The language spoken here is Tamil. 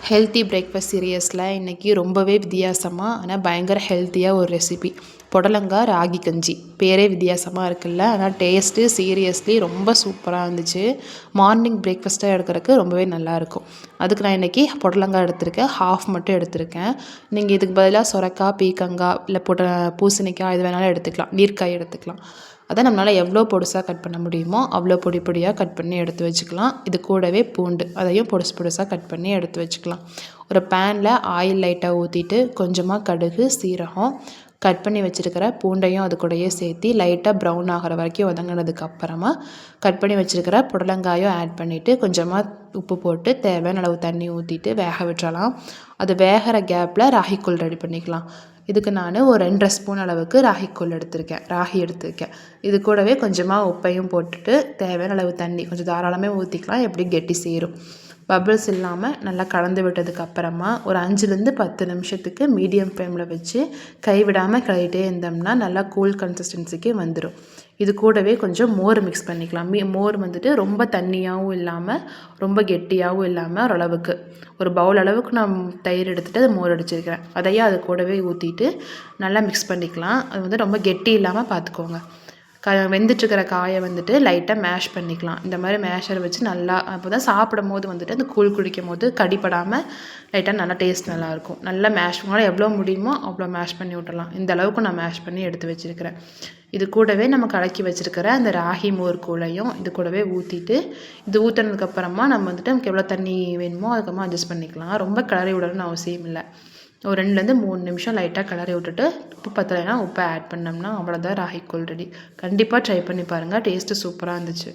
ஹெல்த்தி பிரேக்ஃபாஸ்ட் சீரியஸில் இன்றைக்கி ரொம்பவே வித்தியாசமாக ஆனால் பயங்கர ஹெல்த்தியாக ஒரு ரெசிபி புடலங்காய் ராகி கஞ்சி. பேரே வித்தியாசமாக இருக்குல்ல, ஆனால் டேஸ்ட்டு சீரியஸ்லி ரொம்ப சூப்பராக இருந்துச்சு. மார்னிங் பிரேக்ஃபாஸ்ட்டாக எடுக்கிறதுக்கு ரொம்பவே நல்லாயிருக்கும். அதுக்கு நான் இன்றைக்கி புடலங்காய் எடுத்திருக்கேன், ஹாஃப் மட்டும் எடுத்திருக்கேன். நீங்கள் இதுக்கு பதிலாக சொரக்காய், பீக்கங்காய் இல்லை பூசணிக்காய் இது வேணாலும் எடுத்துக்கலாம், நீர்க்காய் எடுத்துக்கலாம். அதை நம்மளால் எவ்வளோ பொடுசாக கட் பண்ண முடியுமோ அவ்வளோ பொடி பொடியாக கட் பண்ணி எடுத்து வச்சுக்கலாம். இது கூடவே பூண்டு, அதையும் பொடுசாக கட் பண்ணி எடுத்து வச்சுக்கலாம். ஒரு பேனில் ஆயில் லைட்டாக ஊற்றிட்டு கொஞ்சமாக கடுகு, சீரகம், கட் பண்ணி வச்சுருக்கிற பூண்டையும் அது கூடயே சேர்த்து லைட்டாக ப்ரௌன் ஆகிற வரைக்கும் வதங்கினதுக்கு அப்புறமா கட் பண்ணி வச்சுருக்கிற புடலங்காயும் ஆட் பண்ணிவிட்டு கொஞ்சமாக உப்பு போட்டு தேவையான அளவு தண்ணி ஊற்றிட்டு வேக விட்டுறலாம். அது வேகிற கேப்பில் ராகிக்கூழ் ரெடி பண்ணிக்கலாம். இதுக்கு நான் ஒரு 2.5 ஸ்பூன் அளவுக்கு ராகி எடுத்திருக்கேன். இது கூடவே கொஞ்சமாக உப்பையும் போட்டுட்டு தேவையான அளவு தண்ணி கொஞ்சம் தாராளமே ஊற்றிக்கலாம், எப்படி கெட்டி சேரும். பபிள்ஸ் இல்லாமல் நல்லா கலந்து விட்டதுக்கு அப்புறமா ஒரு 5லேருந்து 10 நிமிஷத்துக்கு மீடியம் ஃப்ளேமில் வச்சு கைவிடாமல் கிளறிட்டே இருந்தோம்னா நல்லா கூல் கன்சிஸ்டன்சிக்கு வந்துடும். இது கூடவே கொஞ்சம் மோர் மிக்ஸ் பண்ணிக்கலாம். மோர் வந்துட்டு ரொம்ப தண்ணியாகவும் இல்லாமல் ரொம்ப கெட்டியாகவும் இல்லாமல் ஓரளவுக்கு ஒரு பவுல் அளவுக்கு நான் தயிர் எடுத்துகிட்டு அது மோர் அடிச்சிருக்கிறேன். அதையும் அது கூடவே ஊற்றிட்டு நல்லா மிக்ஸ் பண்ணிக்கலாம். அது வந்து ரொம்ப கெட்டி இல்லாமல் பார்த்துக்கோங்க. வெந்துட்டுருக்கிற காயை வந்துட்டு லைட்டாக மேஷ் பண்ணிக்கலாம். இந்த மாதிரி மேஷரை வச்சு நல்லா அப்போ தான் சாப்பிடும் போது வந்துட்டு அந்த கூழ் குடிக்கும் போது கடிப்படாமல் லைட்டாக நல்லா டேஸ்ட் நல்லாயிருக்கும். நல்லா மேஷ் பண்ணால் எவ்வளோ முடியுமோ அவ்வளோ மேஷ் பண்ணி விட்டுறலாம். இந்த அளவுக்கு நான் மேஷ் பண்ணி எடுத்து வச்சுருக்கிறேன். இது கூடவே நம்ம கலக்கி வச்சுருக்கிற அந்த ராகி மோர் கூழையும் இது கூடவே ஊற்றிட்டு இது ஊற்றுனதுக்கப்புறமா நம்ம வந்துட்டு நமக்கு எவ்வளோ தண்ணி வேணுமோ அதுக்கப்புறமா அட்ஜஸ்ட் பண்ணிக்கலாம். ரொம்ப கிளறி விடணும்னு அவசியம் இல்லை. ஒரு 2லேருந்து 3 நிமிஷம் லைட்டாக கிளறி விட்டுட்டு உப்பு பத்தலைன்னா உப்பை ஆட் பண்ணோம்னா அவ்வளோதான் ராகிக்கூழ் ரெடி. கண்டிப்பாக ட்ரை பண்ணி பாருங்கள், டேஸ்ட்டு சூப்பராக இருந்துச்சு.